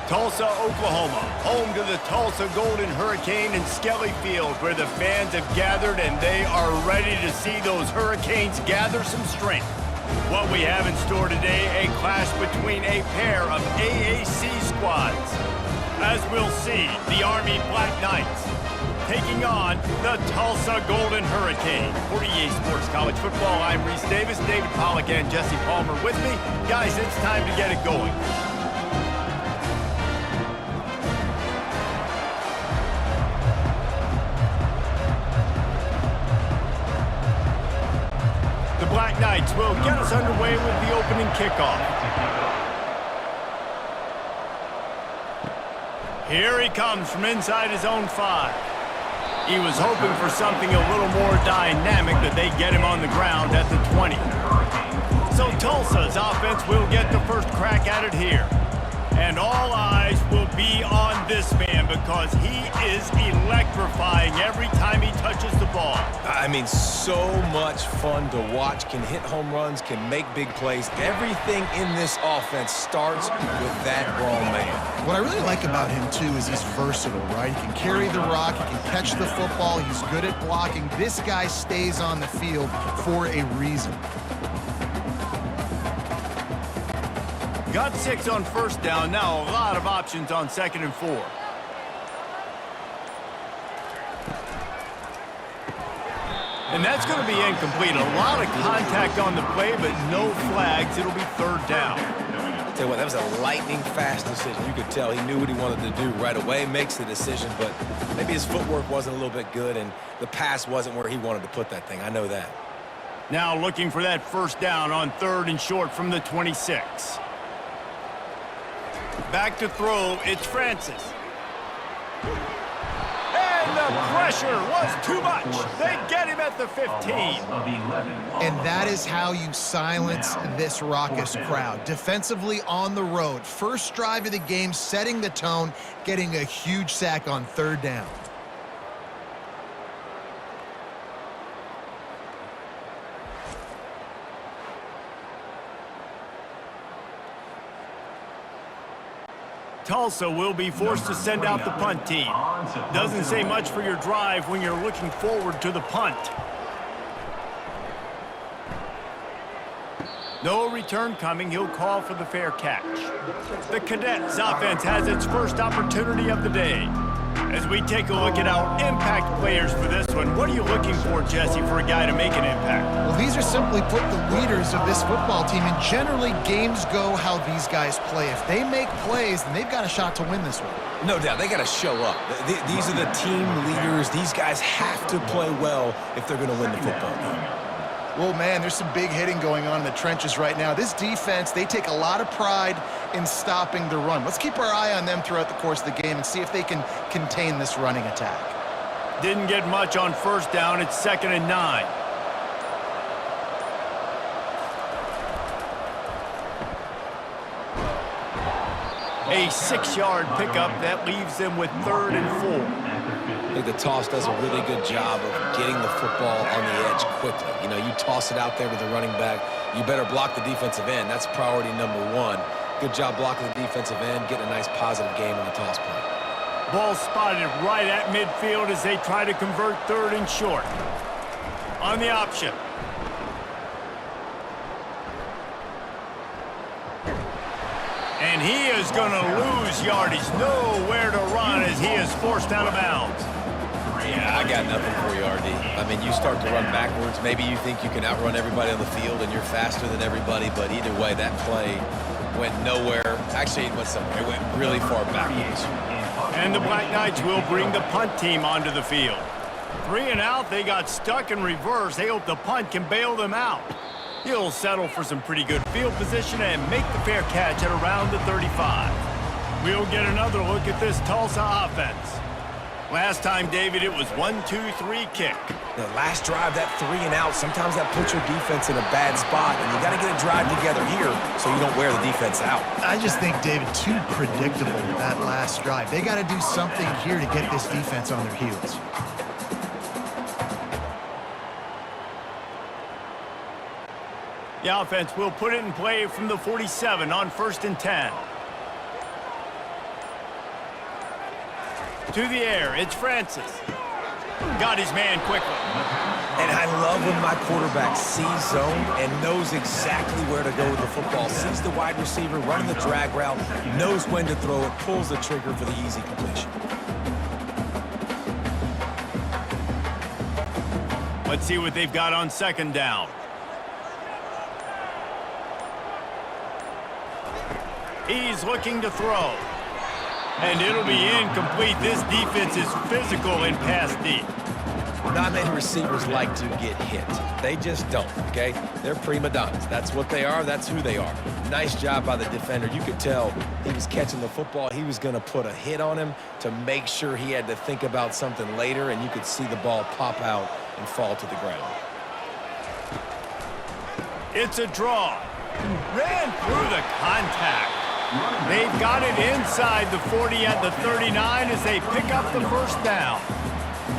Tulsa, Oklahoma, home to the Tulsa Golden Hurricane in Skelly Field, where the fans have gathered and they are ready to see those Hurricanes gather some strength. What we have in store today, a clash between a pair of AAC squads. As we'll see, the Army Black Knights taking on the Tulsa Golden Hurricane. For EA Sports College Football, I'm Reese Davis, David Pollack, and Jesse Palmer with me. Guys, it's time to get it going. The Black Knights will get us underway with the opening kickoff. Here he comes from inside his own 5. He was hoping for something a little more dynamic, but they get him on the ground at the 20. So Tulsa's offense will get the first crack at it here. And all eyes will be on this man because he is electrifying every time he touches the ball. I mean, so much fun to watch. Can hit home runs, can make big plays. Everything in this offense starts with that grown man. What I really like about him, too, is he's versatile, right? He can carry the rock, he can catch the football, he's good at blocking. This guy stays on the field for a reason. Got 6 on first down. Now a lot of options on 2nd and 4. And that's going to be incomplete. A lot of contact on the play, but no flags. It'll be 3rd down. Tell you what, that was a lightning-fast decision. You could tell he knew what he wanted to do right away, makes the decision, but maybe his footwork wasn't a little bit good, and the pass wasn't where he wanted to put that thing. I know that. Now looking for that 1st down on 3rd and short from the 26. Back to throw, it's Francis. And the pressure was too much. They get him at the 15. And that is how you silence this raucous crowd. Defensively on the road. First drive of the game, setting the tone, getting a huge sack on 3rd down. Tulsa will be forced to send out the punt team. Doesn't say much for your drive when you're looking forward to the punt. No return coming. He'll call for the fair catch. The Cadets offense has its first opportunity of the day. As we take a look at our impact players for this one, what are you looking for, Jesse, for a guy to make an impact? Well, these are simply put the leaders of this football team, and generally games go how these guys play. If they make plays, then they've got a shot to win this one. No doubt, they got to show up. These are the team leaders. These guys have to play well if they're going to win the football game. Well, man, there's some big hitting going on in the trenches right now. This defense, they take a lot of pride in stopping the run. Let's keep our eye on them throughout the course of the game and see if they can contain this running attack. Didn't get much on 1st down. It's 2nd and 9. A 6-yard pickup that leaves them with 3rd and 4. I think the toss does a really good job of getting the football on the edge quickly. You know, you toss it out there to the running back, you better block the defensive end. That's priority number 1. Good job blocking the defensive end, getting a nice positive game on the toss play. Ball spotted right at midfield as they try to convert 3rd and short. On the option. And he is going to lose yardage. Nowhere to run as he is forced out of bounds. Yeah, I got nothing for you, RD. I mean, you start to run backwards. Maybe you think you can outrun everybody on the field and you're faster than everybody, but either way, that play went nowhere. Actually, it went somewhere. It went really far backwards. And the Black Knights will bring the punt team onto the field. 3 and out, they got stuck in reverse. They hope the punt can bail them out. He'll settle for some pretty good field position and make the fair catch at around the 35. We'll get another look at this Tulsa offense. Last time, David, it was 1-2-3 kick. The last drive, that 3 and out, sometimes that puts your defense in a bad spot, and you got to get a drive together here so you don't wear the defense out. I just think, David, too predictable that last drive. They got to do something here to get this defense on their heels. The offense will put it in play from the 47 on 1st and 10. To the air, it's Francis. Got his man quickly. And I love when my quarterback sees zone and knows exactly where to go with the football. Sees the wide receiver running the drag route, knows when to throw it, pulls the trigger for the easy completion. Let's see what they've got on second down. He's looking to throw. And it'll be incomplete. This defense is physical in pass deep. Not many receivers like to get hit. They just don't, okay? They're prima donnas. That's what they are. That's who they are. Nice job by the defender. You could tell he was catching the football. He was going to put a hit on him to make sure he had to think about something later, and you could see the ball pop out and fall to the ground. It's a draw. Ran through the contact. They've got it inside the 40 at the 39 as they pick up the first down.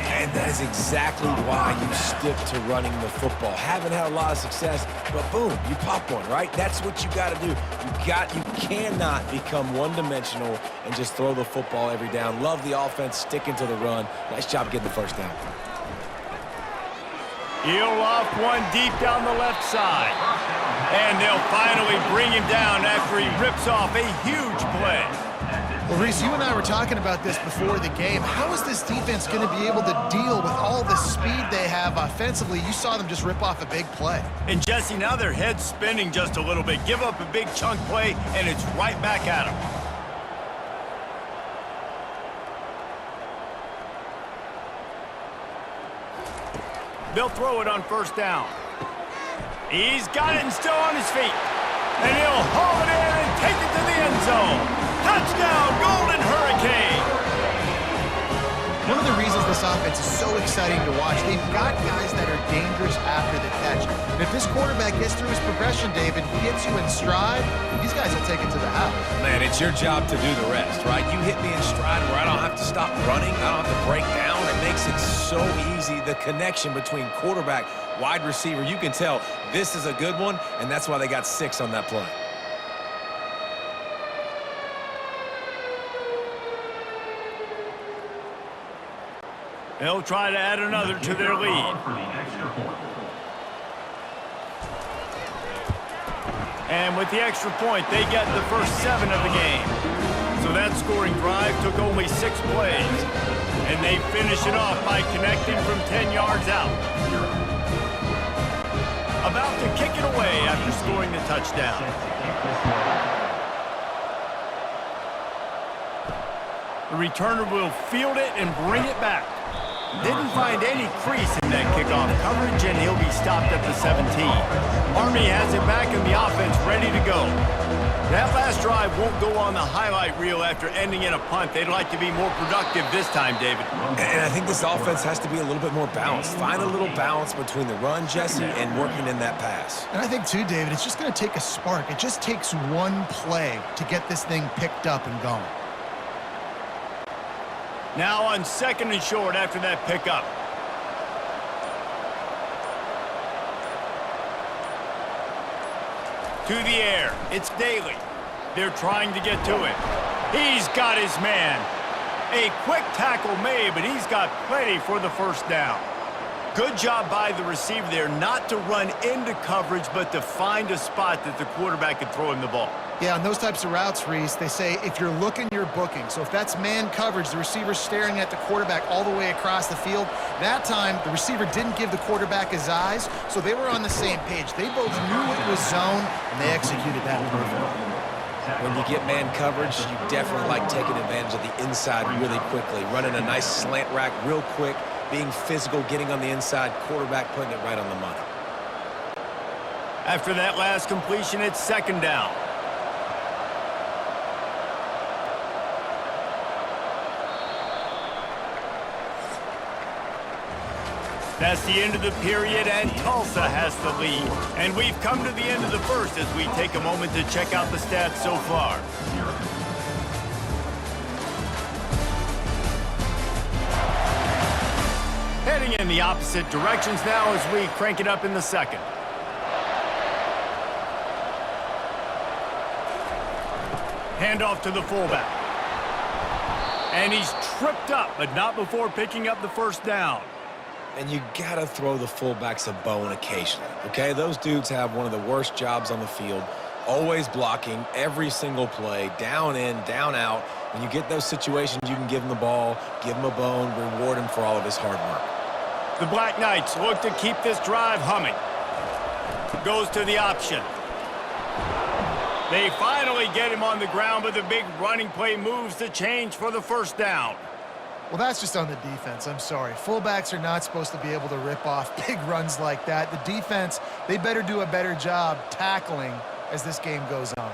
And that is exactly why you stick to running the football. Haven't had a lot of success, but boom, you pop one, right? That's what you got to do. You cannot become one-dimensional and just throw the football every down. Love the offense, sticking to the run. Nice job getting the first down. He'll off one deep down the left side. And they'll finally bring him down after he rips off a huge play. Well, Reese, you and I were talking about this before the game. How is this defense going to be able to deal with all the speed they have offensively? You saw them just rip off a big play. And, Jesse, now their head's spinning just a little bit. Give up a big chunk play, and it's right back at them. They'll throw it on first down. He's got it and still on his feet. And he'll haul it in and take it to the end zone. Touchdown, Golden Hurricane! One of the reasons this offense is so exciting to watch, they've got guys that are dangerous after the catch. And if this quarterback gets through his progression, David, gets you in stride, these guys will take it to the house. Man, it's your job to do the rest, right? You hit me in stride where I don't have to stop running. I don't have to break down. It makes it so easy. The connection between quarterback, wide receiver, you can tell this is a good one, and that's why they got 6 on that play. They'll try to add another to their lead. And with the extra point, they get the first 7 of the game. So that scoring drive took only 6 plays. And they finish it off by connecting from 10 yards out. About to kick it away after scoring the touchdown. The returner will field it and bring it back. Didn't find any crease in that kickoff coverage, and he'll be stopped at the 17. Army has it back and the offense ready to go. That last drive won't go on the highlight reel after ending in a punt. They'd like to be more productive this time, David. And I think this offense has to be a little bit more balanced. Find a little balance between the run, Jesse, and working in that pass. And I think, too, David, it's just going to take a spark. It just takes one play to get this thing picked up and going. Now on second and short after that pickup. To the air, it's Daly. They're trying to get to it. He's got his man. A quick tackle made, but he's got plenty for the first down. Good job by the receiver there not to run into coverage, but to find a spot that the quarterback could throw him the ball. Yeah, on those types of routes, Reese, they say if you're looking, you're booking. So if that's man coverage, the receiver's staring at the quarterback all the way across the field. That time, the receiver didn't give the quarterback his eyes, so they were on the same page. They both knew it was zone, and they executed that perfectly. When you get man coverage, you definitely like taking advantage of the inside really quickly, running a nice slant rack real quick, being physical, getting on the inside, quarterback putting it right on the money. After that last completion, it's second down. That's the end of the period, and Tulsa has the lead. And we've come to the end of the first as we take a moment to check out the stats so far. Heading in the opposite directions now as we crank it up in the second. Handoff to the fullback. And he's tripped up, but not before picking up the first down. And you got to throw the fullbacks a bone occasionally, okay? Those dudes have one of the worst jobs on the field, always blocking every single play, down in, down out. When you get those situations, you can give him the ball, give him a bone, reward him for all of his hard work. The Black Knights look to keep this drive humming. Goes to the option. They finally get him on the ground, but the big running play moves the change for the first down. Well, that's just on the defense. I'm sorry. Fullbacks are not supposed to be able to rip off big runs like that. The defense, they better do a better job tackling as this game goes on.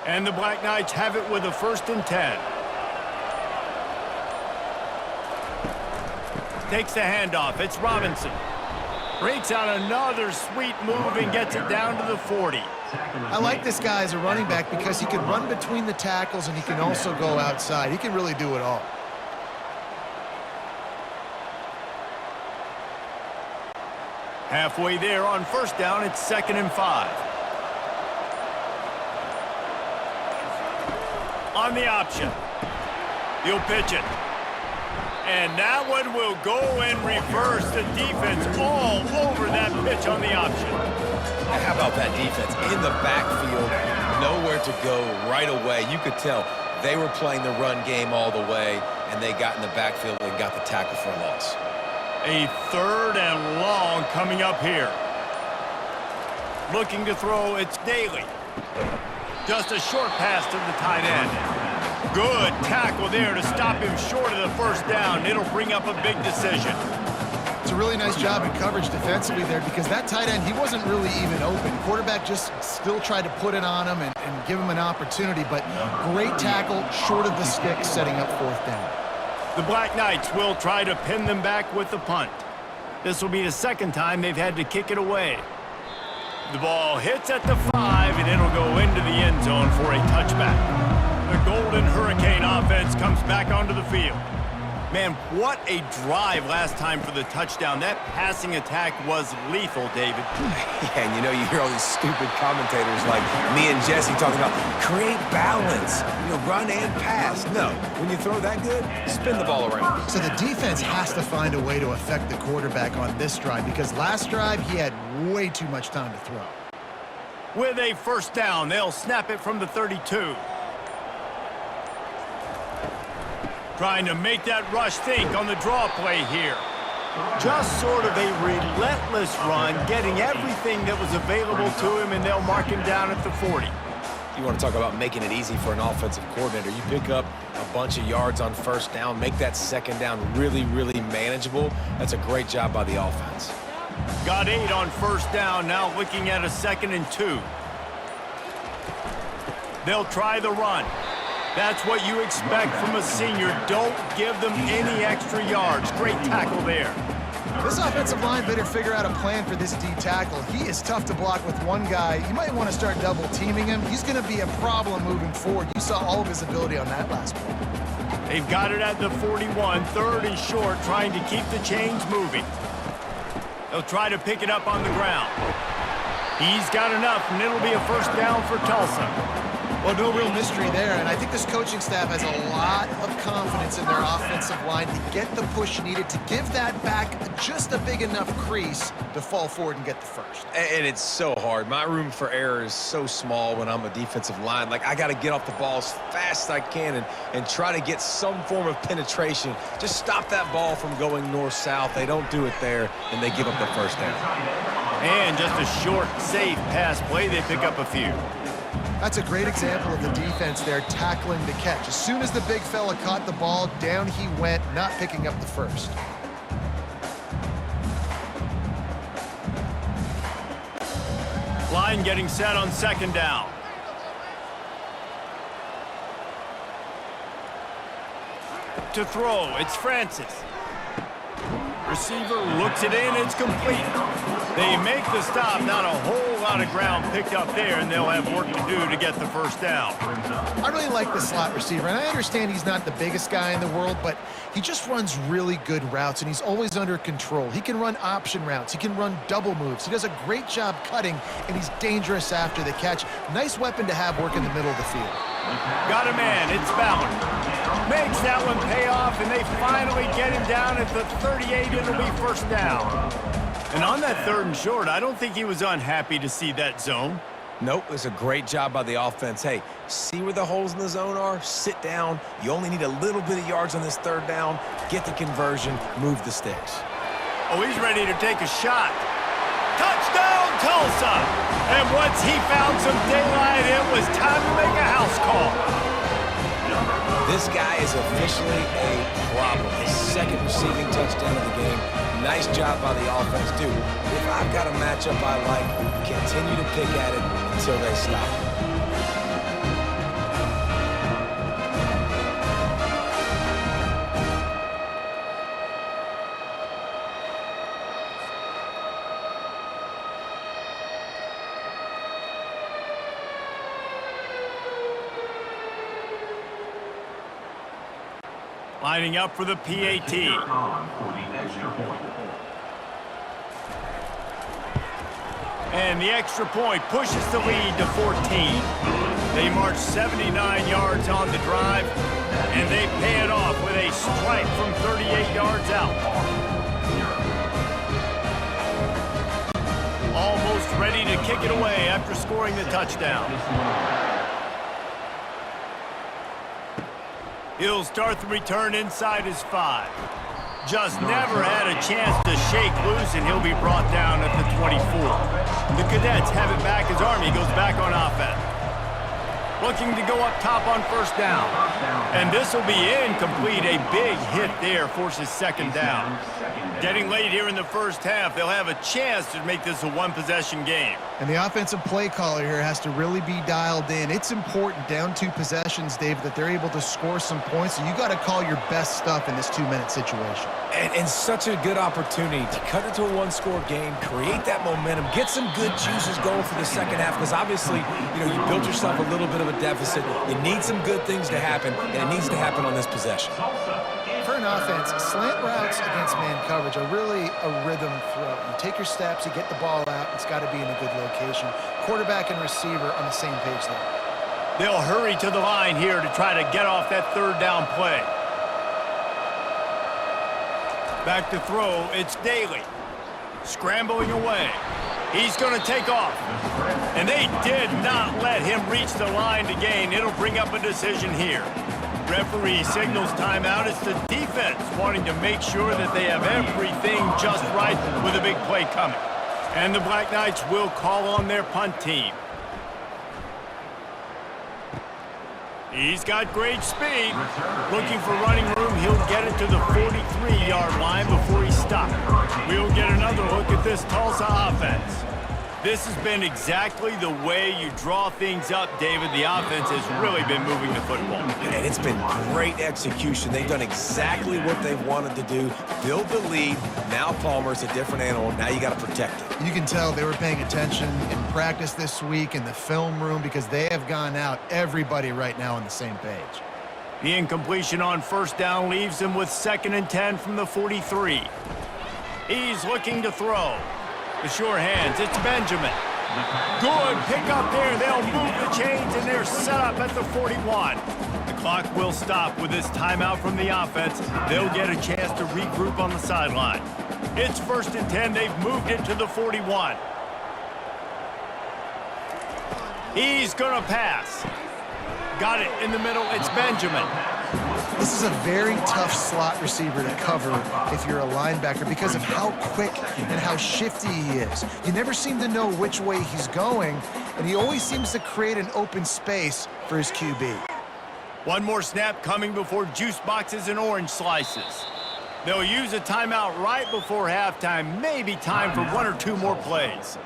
And the Black Knights have it with a 1st and 10. Takes the handoff. It's Robinson. Breaks out another sweet move and gets it down to the 40. I like this guy as a running back because he can run between the tackles and he can also go outside. He can really do it all. Halfway there on 1st down, it's 2nd and 5. On the option. He'll pitch it. And that one will go in reverse. The defense all over that pitch on the option. How about that defense? In the backfield, nowhere to go right away. You could tell they were playing the run game all the way, and they got in the backfield and got the tackle for a loss. A 3rd and long coming up here. Looking to throw, it's Daly. Just a short pass to the tight end. Good tackle there to stop him short of the 1st down. It'll bring up a big decision. It's a really nice job in coverage defensively there because that tight end, he wasn't really even open. Quarterback just still tried to put it on him and give him an opportunity, but great tackle short of the stick setting up 4th down. The Black Knights will try to pin them back with the punt. This will be the 2nd time they've had to kick it away. The ball hits at the 5, and it'll go into the end zone for a touchback. The Golden Hurricane offense comes back onto the field. Man, what a drive last time for the touchdown. That passing attack was lethal, David. Yeah, and you hear all these stupid commentators like me and Jesse talking about create balance, run and pass. No, when you throw that good, spin the ball around. So the defense has to find a way to affect the quarterback on this drive because last drive he had way too much time to throw. With a 1st down, they'll snap it from the 32. Trying to make that rush think on the draw play here. Just sort of a relentless run, getting everything that was available to him, and they'll mark him down at the 40. You want to talk about making it easy for an offensive coordinator. You pick up a bunch of yards on 1st down, make that 2nd down really, really manageable. That's a great job by the offense. Got 8 on 1st down, now looking at a 2nd and 2. They'll try the run. That's what you expect from a senior. Don't give them any extra yards. Great tackle there. This offensive line better figure out a plan for this D tackle. He is tough to block with one guy. You might want to start double teaming him. He's going to be a problem moving forward. You saw all of his ability on that last play. They've got it at the 41, 3rd and short, trying to keep the chains moving. They'll try to pick it up on the ground. He's got enough, and it'll be a 1st down for Tulsa. Well, no real mystery there, and I think this coaching staff has a lot of confidence in their offensive line to get the push needed to give that back just a big enough crease to fall forward and get the 1st. And it's so hard. My room for error is so small when I'm a defensive line. Like, I got to get off the ball as fast as I can and try to get some form of penetration. Just stop that ball from going north-south. They don't do it there, and they give up the 1st down. And just a short, safe pass play. They pick up a few. That's a great example of the defense there tackling the catch. As soon as the big fella caught the ball, down he went, not picking up the 1st. Line getting set on 2nd down. To throw, it's Francis. Receiver looks it in, it's complete. They make the stop, not a whole lot of ground picked up there, and they'll have work to do to get the 1st down. I really like the slot receiver, and I understand he's not the biggest guy in the world, but he just runs really good routes, and he's always under control. He can run option routes. He can run double moves. He does a great job cutting, and he's dangerous after the catch. Nice weapon to have work in the middle of the field. Got a man, it's Ballard. Makes that one pay off, and they finally get him down at the 38. It'll be first down. And on that 3rd and short, I don't think he was unhappy to see that zone. Nope, it was a great job by the offense. Hey, see where the holes in the zone are? Sit down. You only need a little bit of yards on this 3rd down. Get the conversion, move the sticks. Oh, he's ready to take a shot. Touchdown, Tulsa! And once he found some daylight, it was time to make a house call. This guy is officially a problem. His 2nd receiving touchdown of the game. Nice job by the offense, dude. If I've got a matchup I like, continue to pick at it until they stop it. Lining up for the PAT. And the extra point pushes the lead to 14. They march 79 yards on the drive, and they pay it off with a strike from 38 yards out. Almost ready to kick it away after scoring the touchdown. He'll start the return inside his 5. Just never had a chance to shake loose, and he'll be brought down at the 24. The Cadets have it back as Army goes back on offense. Looking to go up top on 1st down. And this will be incomplete. A big hit there forces 2nd down. Getting late here in the 1st half, they'll have a chance to make this a 1-possession game. And the offensive play caller here has to really be dialed in. It's important down 2 possessions, David, that they're able to score some points. So you got to call your best stuff in this 2-minute situation. And such a good opportunity to cut it to a 1-score game, create that momentum, get some good juices going for the 2nd half, because obviously, you built yourself a little bit of a deficit. You need some good things to happen, and it needs to happen on this possession. For an offense, slant routes against man coverage are really a rhythm throw. You take your steps, you get the ball out, it's got to be in a good location. Quarterback and receiver on the same page there. They'll hurry to the line here to try to get off that 3rd down play. Back to throw, it's Daly. Scrambling away. He's going to take off. And they did not let him reach the line to gain. It'll bring up a decision here. Referee signals timeout. It's the defense wanting to make sure that they have everything just right with a big play coming. And the Black Knights will call on their punt team. He's got great speed. Looking for running room. He'll get it to the 43-yard line before he's stopped. We'll get another look at this Tulsa offense. This has been exactly the way you draw things up, David. The offense has really been moving the football. And it's been great execution. They've done exactly what they've wanted to do. Build the lead. Now Palmer's a different animal. Now you got to protect it. You can tell they were paying attention in practice this week in the film room, because they have gone out, everybody right now on the same page. The incompletion on 1st down leaves him with 2nd and 10 from the 43. He's looking to throw. The sure hands, it's Benjamin. Good pick up there. They'll move the chains, and they're set up at the 41. The clock will stop with this timeout from the offense. They'll get a chance to regroup on the sideline. It's 1st and 10. They've moved it to the 41. He's going to pass. Got it in the middle. It's Benjamin. This is a very tough slot receiver to cover if you're a linebacker, because of how quick and how shifty he is. You never seem to know which way he's going, and he always seems to create an open space for his QB. One more snap coming before juice boxes and orange slices. They'll use a timeout right before halftime. Maybe time for 1 or 2 more plays.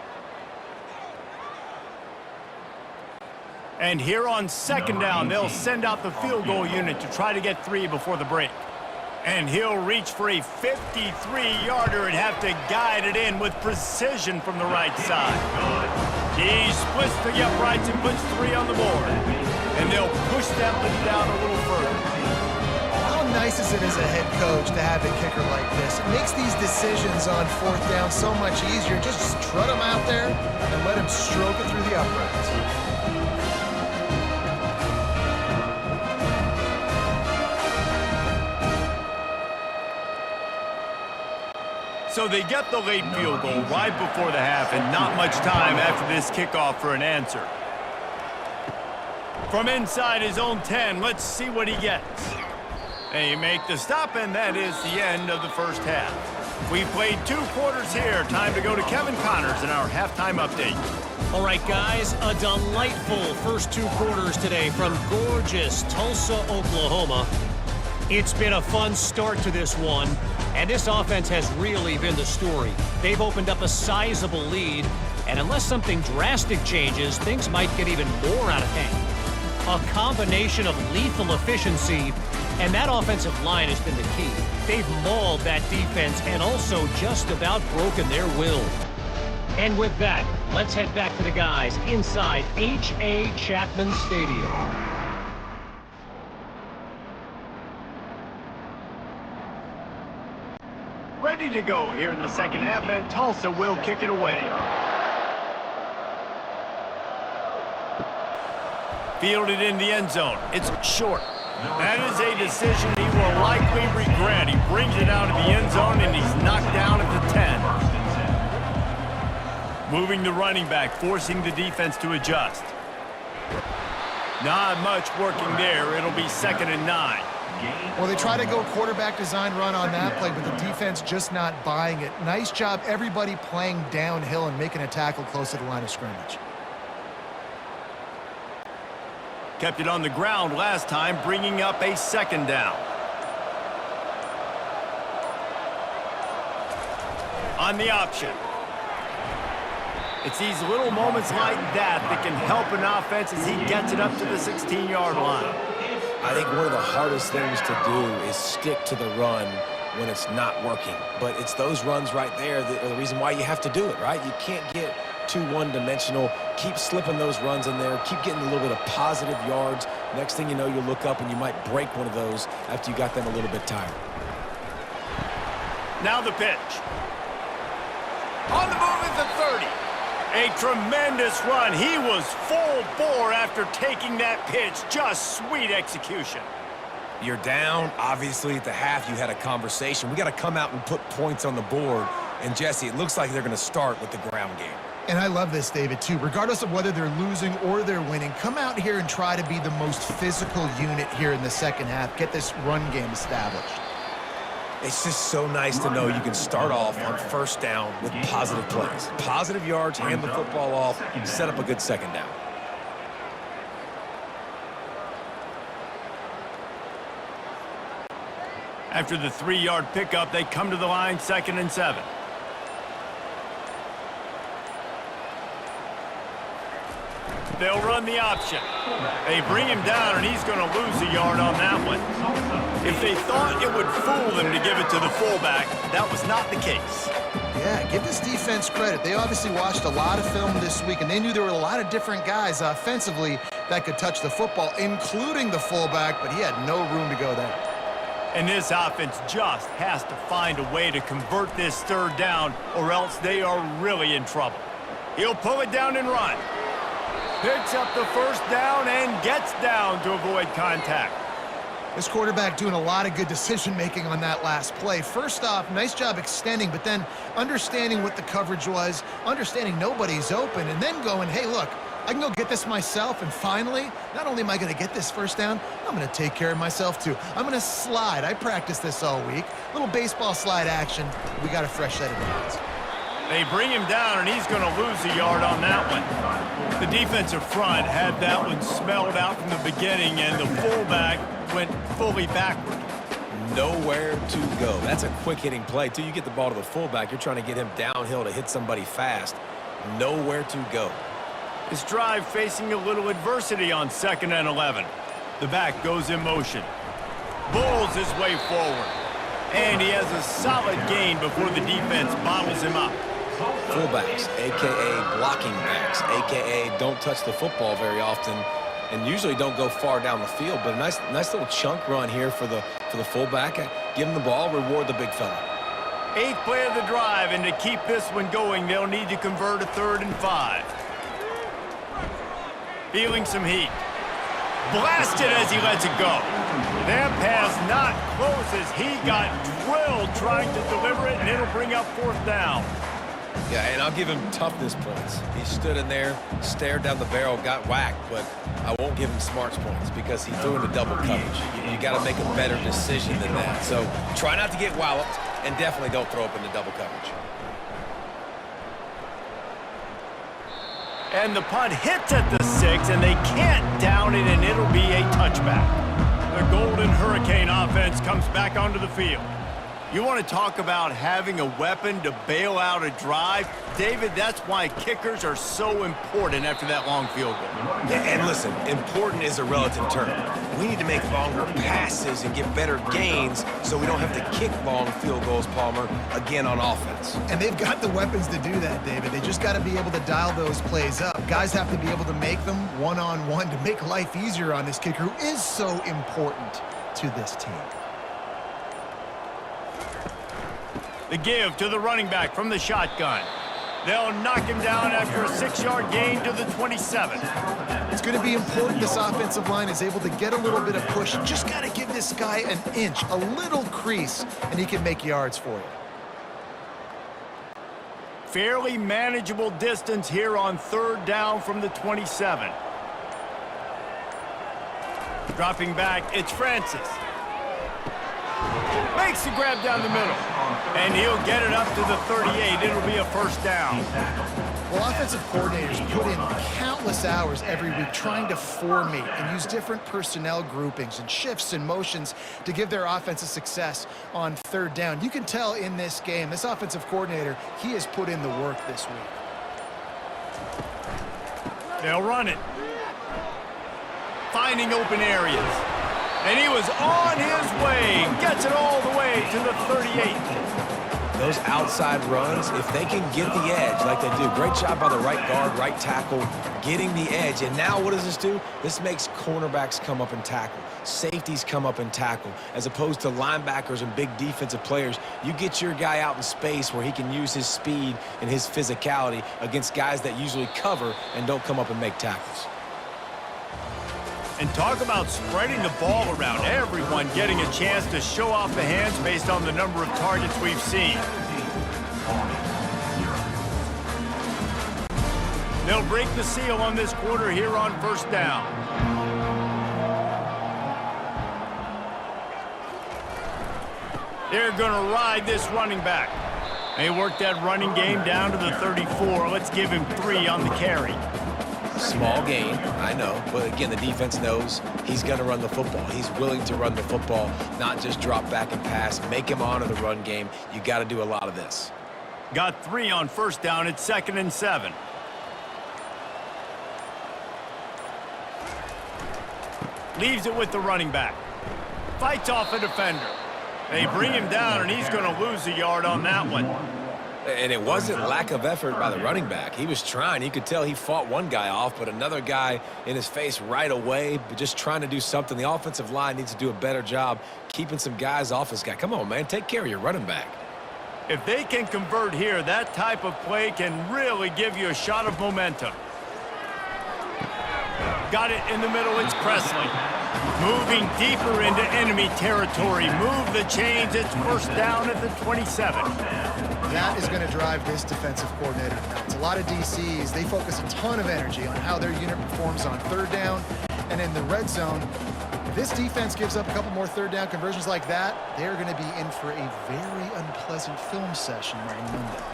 And here on 2nd down, they'll send out the field goal unit to try to get 3 before the break. And he'll reach for a 53-yarder and have to guide it in with precision from the right side. He splits the uprights and puts 3 on the board. And they'll push that lead down a little further. How nice is it as a head coach to have a kicker like this? It makes these decisions on 4th down so much easier. Just strut him out there and let him stroke it through the uprights. So they get the late field goal right before the half and not much time after this kickoff for an answer. From inside his own 10, let's see what he gets. They make the stop, and that is the end of the first half. We've played 2 quarters here. Time to go to Kevin Connors in our halftime update. All right, guys, a delightful first 2 quarters today from gorgeous Tulsa, Oklahoma. It's been a fun start to this one, and this offense has really been the story. They've opened up a sizable lead, and unless something drastic changes, things might get even more out of hand. A combination of lethal efficiency, and that offensive line has been the key. They've mauled that defense and also just about broken their will. And with that, let's head back to the guys inside H.A. Chapman Stadium. Ready to go here in the second half, and Tulsa will kick it away. Fielded in the end zone. It's short. That is a decision he will likely regret. He brings it out of the end zone, and he's knocked down at the 10. Moving the running back, forcing the defense to adjust. Not much working there. It'll be 2nd and 9. Well, they try to go quarterback design run on that play, but the defense just not buying it. Nice job, everybody playing downhill and making a tackle close to the line of scrimmage. Kept it on the ground last time, bringing up a 2nd down. On the option. It's these little moments like that that can help an offense as he gets it up to the 16-yard line. I think one of the hardest things to do is stick to the run when it's not working. But it's those runs right there that are the reason why you have to do it, right? You can't get too one-dimensional. Keep slipping those runs in there. Keep getting a little bit of positive yards. Next thing you know, you look up and you might break one of those after you got them a little bit tired. Now the pitch. On the move at the 30. A tremendous run. He was full bore after taking that pitch. Just sweet execution. You're down. Obviously, at the half, you had a conversation. We got to come out and put points on the board. And, Jesse, it looks like they're going to start with the ground game. And I love this, David, too. Regardless of whether they're losing or they're winning, come out here and try to be the most physical unit here in the second half. Get this run game established. It's just so nice to know you can start off on 1st down with positive plays. Positive yards, hand the football off, set up a good 2nd down. After the 3-yard pickup, they come to the line, 2nd and 7. They'll run the option. They bring him down, and he's going to lose a yard on that one. If they thought it would fool them to give it to the fullback, that was not the case. Yeah, give this defense credit. They obviously watched a lot of film this week, and they knew there were a lot of different guys offensively that could touch the football, including the fullback, but he had no room to go there. And this offense just has to find a way to convert this 3rd down, or else they are really in trouble. He'll pull it down and run. Picks up the 1st down and gets down to avoid contact. This quarterback doing a lot of good decision-making on that last play. First off, nice job extending, but then understanding what the coverage was, understanding nobody's open, and then going, hey, look, I can go get this myself, and finally, not only am I going to get this 1st down, I'm going to take care of myself, too. I'm going to slide. I practiced this all week. Little baseball slide action. We got a fresh set of hands. They bring him down, and he's going to lose a yard on that one. The defensive front had that one smelled out from the beginning, and the fullback went fully backward. Nowhere to go. That's a quick-hitting play. Till you get the ball to the fullback, you're trying to get him downhill to hit somebody fast. Nowhere to go. His drive facing a little adversity on 2nd and 11. The back goes in motion. Bulls his way forward. And he has a solid gain before the defense bottles him up. Fullbacks, a.k.a. blocking backs, a.k.a. don't touch the football very often and usually don't go far down the field. But a nice little chunk run here for the fullback. Give him the ball, reward the big fella. 8th play of the drive, and to keep this one going, they'll need to convert a 3rd and 5. Feeling some heat. blasted as he lets it go. That pass not close as he got drilled trying to deliver it, and it'll bring up 4th down. Yeah, and I'll give him toughness points. He stood in there, stared down the barrel, got whacked, but I won't give him smarts points because he threw into double coverage. You got to make a better decision than that. So try not to get walloped, and definitely don't throw up into double coverage. And the punt hits at the 6, and they can't down it, and it'll be a touchback. The Golden Hurricane offense comes back onto the field. You want to talk about having a weapon to bail out a drive? David, that's why kickers are so important after that long field goal. Yeah, and listen, important is a relative term. We need to make longer passes and get better gains so we don't have to kick long field goals, Palmer, again on offense. And they've got the weapons to do that, David. They just got to be able to dial those plays up. Guys have to be able to make them one-on-one to make life easier on this kicker who is so important to this team. The give to the running back from the shotgun. They'll knock him down after a 6-yard gain to the 27. It's going to be important this offensive line is able to get a little bit of push. Just got to give this guy an inch, a little crease, and he can make yards for you. Fairly manageable distance here on 3rd down from the 27. Dropping back, it's Francis. Makes the grab down the middle. And he'll get it up to the 38. It'll be a 1st down. Well, offensive coordinators put in countless hours every week trying to formate and use different personnel groupings and shifts and motions to give their offensive success on 3rd down. You can tell in this game, this offensive coordinator, he has put in the work this week. They'll run it. Finding open areas. And he was on his way. Gets it all the way to the 38. Those outside runs, if they can get the edge like they do, great job by the right guard, right tackle, getting the edge. And now what does this do? This makes cornerbacks come up and tackle. Safeties come up and tackle. As opposed to linebackers and big defensive players, you get your guy out in space where he can use his speed and his physicality against guys that usually cover and don't come up and make tackles. And talk about spreading the ball around. Everyone getting a chance to show off the hands based on the number of targets we've seen. They'll break the seal on this quarter here on 1st down. They're going to ride this running back. They work that running game down to the 34. Let's give him 3 on the carry. Small gain, I know, but again, the defense knows he's going to run the football. He's willing to run the football, not just drop back and pass, make him honor the run game. You got to do a lot of this. Got 3 on 1st down. It's 2nd and 7. Leaves it with the running back. Fights off a defender. They bring him down, and he's going to lose a yard on that one. And it wasn't lack of effort by the running back. He was trying. You could tell he fought one guy off, but another guy in his face right away, but just trying to do something. The offensive line needs to do a better job keeping some guys off this guy. Come on, man. Take care of your running back. If they can convert here, that type of play can really give you a shot of momentum. Got it in the middle. It's Presley. Moving deeper into enemy territory. Move the chains. It's 1st down at the 27. That is going to drive this defensive coordinator nuts. A lot of DCs, they focus a ton of energy on how their unit performs on 3rd down and in the red zone. If this defense gives up a couple more 3rd down conversions like that, they're going to be in for a very unpleasant film session on Monday.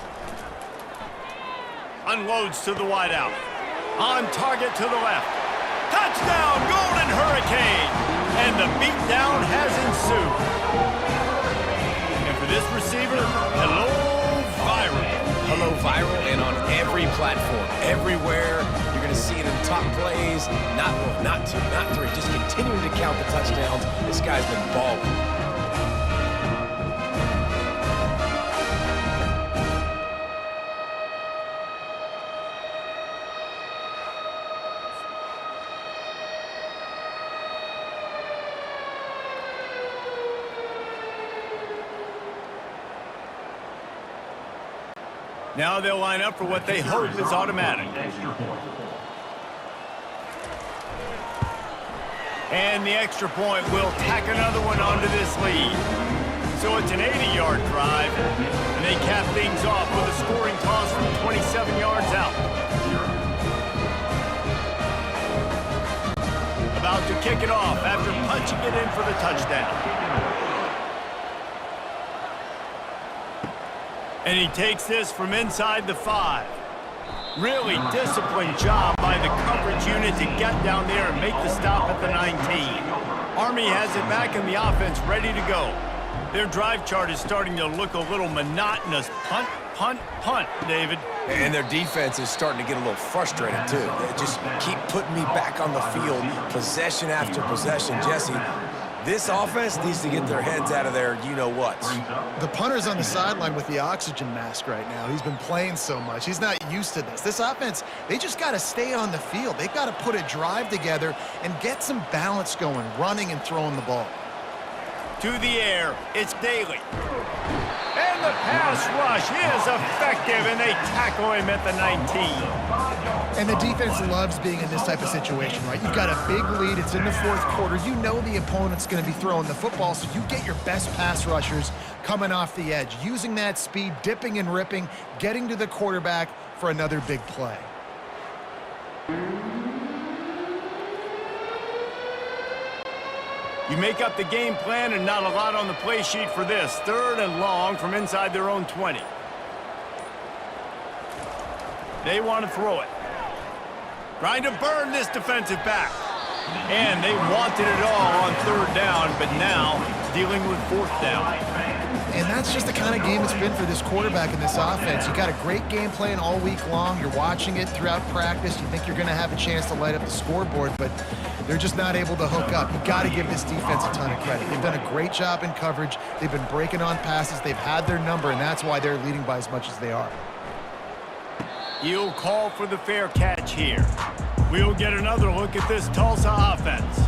Unloads to the wideout. On target to the left. Touchdown, Golden Hurricane! And the beatdown has ensued. And for this receiver, hello, viral. Hello, viral, and on every platform, everywhere. You're going to see it in top plays. Not 1, not 2, not 3. Just continuing to count the touchdowns. This guy's been balling. Now they'll line up for what they hope is automatic. And the extra point will tack another one onto this lead. So it's an 80-yard drive, and they cap things off with a scoring toss from 27 yards out. About to kick it off after punching it in for the touchdown. And he takes this from inside the 5. Really disciplined job by the coverage unit to get down there and make the stop at the 19. Army has it back in the offense, ready to go. Their drive chart is starting to look a little monotonous. Punt, punt, punt, David. And their defense is starting to get a little frustrated, too. They just keep putting me back on the field, possession after possession. Jesse, this offense needs to get their heads out of their you-know-what. The punter's on the sideline with the oxygen mask right now. He's been playing so much. He's not used to this. This offense, they just got to stay on the field. They've got to put a drive together and get some balance going, running and throwing the ball. To the air, it's Daly. And the pass rush is effective, and they tackle him at the 19. And the defense loves being in this type of situation, right? You've got a big lead. It's in the fourth quarter. You know the opponent's going to be throwing the football, so you get your best pass rushers coming off the edge, using that speed, dipping and ripping, getting to the quarterback for another big play. You make up the game plan and not a lot on the play sheet for this. 3rd and long from inside their own 20. They want to throw it. Trying to burn this defensive back. And they wanted it all on 3rd down, but now dealing with 4th down. And that's just the kind of game it's been for this quarterback in this offense. You got a great game plan all week long. You're watching it throughout practice. You think you're going to have a chance to light up the scoreboard, but they're just not able to hook up. You got to give this defense a ton of credit. They've done a great job in coverage. They've been breaking on passes. They've had their number, and that's why they're leading by as much as they are. You'll call for the fair catch here. We'll get another look at this Tulsa offense.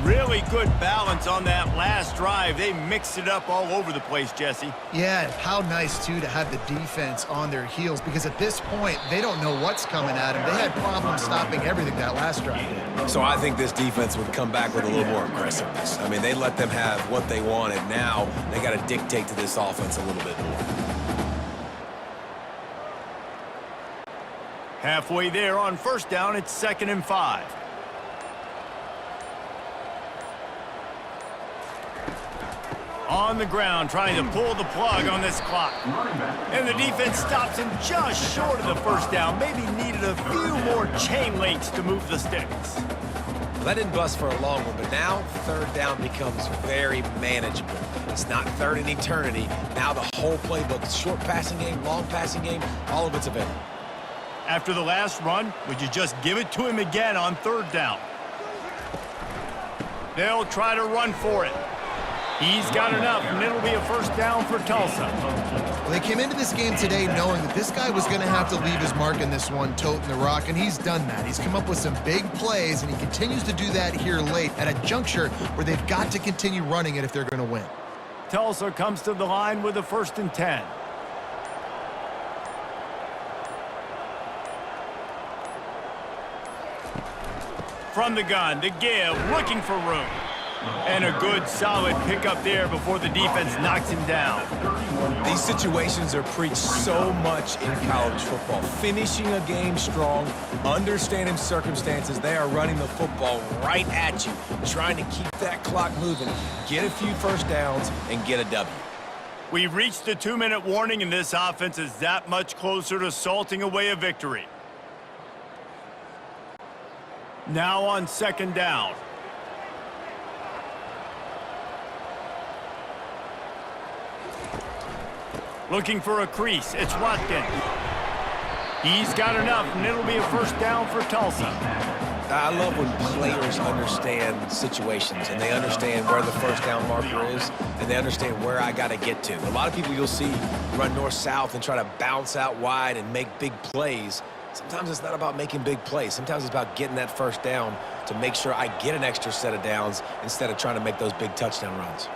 Really good balance on that last drive. They mixed it up all over the place, Jesse. Yeah, how nice, too, to have the defense on their heels, because at this point, they don't know what's coming at them. They had problems stopping everything that last drive did. So I think this defense would come back with a little more aggressiveness. I mean, they let them have what they wanted. Now they got to dictate to this offense a little bit more. Halfway there on 1st down, it's 2nd and 5. On the ground, trying to pull the plug on this clock. And the defense stops him just short of the 1st down. Maybe needed a few more chain links to move the sticks. That didn't bust for a long one, but now 3rd down becomes very manageable. It's not 3rd in eternity. Now the whole playbook, short passing game, long passing game, all of it's available. After the last run, would you just give it to him again on 3rd down? They'll try to run for it. He's got enough, and it'll be a 1st down for Tulsa. Well, they came into this game today knowing that this guy was going to have to leave his mark in this one, toting the rock, and he's done that. He's come up with some big plays, and he continues to do that here late at a juncture where they've got to continue running it if they're going to win. Tulsa comes to the line with a 1st and 10. From the gun, the give, looking for room. And a good, solid pickup there before the defense knocks him down. These situations are preached so much in college football. Finishing a game strong, understanding circumstances. They are running the football right at you, trying to keep that clock moving, get a few 1st downs, and get a W. We've reached the 2-minute warning, and this offense is that much closer to salting away a victory. Now on 2nd down. Looking for a crease. It's Watkins. He's got enough, and it'll be a 1st down for Tulsa. I love when players understand situations, and they understand where the 1st down marker is, and they understand where I got to get to. A lot of people you'll see run north-south and try to bounce out wide and make big plays. Sometimes it's not about making big plays. Sometimes it's about getting that 1st down to make sure I get an extra set of downs instead of trying to make those big touchdown runs.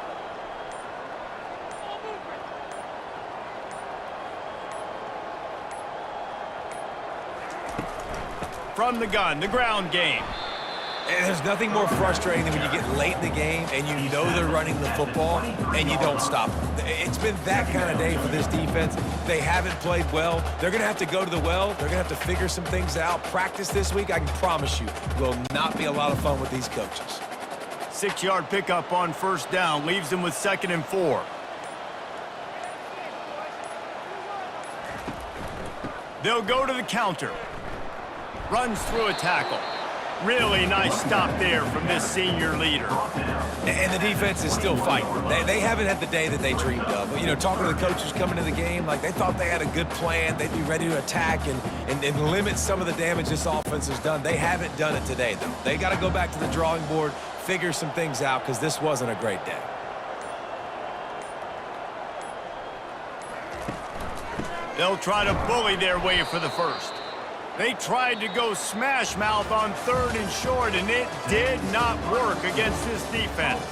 From the gun, the ground game. And there's nothing more frustrating than when you get late in the game and you know they're running the football and you don't stop them. It's been that kind of day for this defense. They haven't played well. They're going to have to go to the well. They're going to have to figure some things out. Practice this week, I can promise you, will not be a lot of fun with these coaches. 6-yard pickup on first down leaves them with 2nd and 4. They'll go to the counter. Runs through a tackle. Really nice stop there from this senior leader. And the defense is still fighting. They haven't had the day that they dreamed of. You know, talking to the coaches coming to the game, like they thought they had a good plan. They'd be ready to attack and limit some of the damage this offense has done. They haven't done it today, though. They got to go back to the drawing board, figure some things out, because this wasn't a great day. They'll try to bully their way for the first. They tried to go smash mouth on 3rd and short, and it did not work against this defense.